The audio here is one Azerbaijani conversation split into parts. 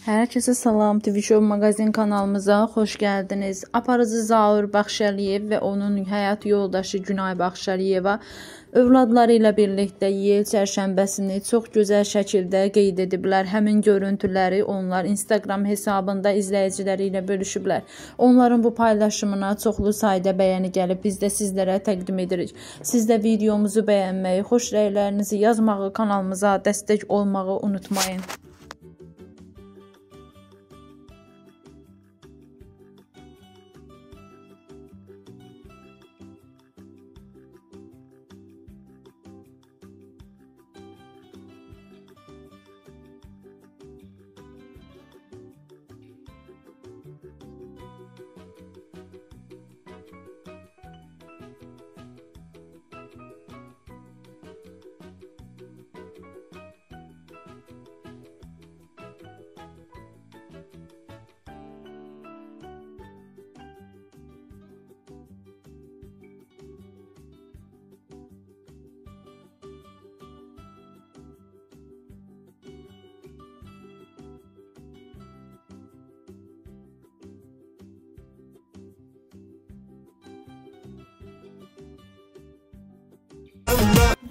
Herkese salam, TV Show magazin kanalımıza xoş gəldiniz. Aparıcı Zaur Baxşəliyev və onun həyat yoldaşı Günay Baxşəliyeva övladları ilə birlikdə yel çərşənbəsini çox gözəl şəkildə qeyd ediblər. Həmin görüntüləri onlar Instagram hesabında izləyiciləri ilə bölüşüblər. Onların bu paylaşımına çoxlu sayda bəyəni gəlib, biz də sizlərə təqdim edirik. Siz də videomuzu bəyənməyi, xoş rəylərinizi yazmağı, kanalımıza dəstək olmağı unutmayın.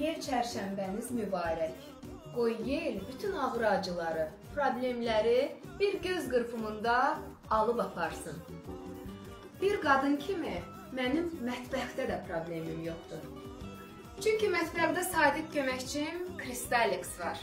Yel çərşənbəniz mübarək. Qoy yel bütün ağır acıları, problemləri bir göz qırpımında alıb aparsın. Bir qadın kimi mənim mətbəxdə də problemim yoxdur. Çünki mətbəxdə sadiq köməkçim Kristalex var.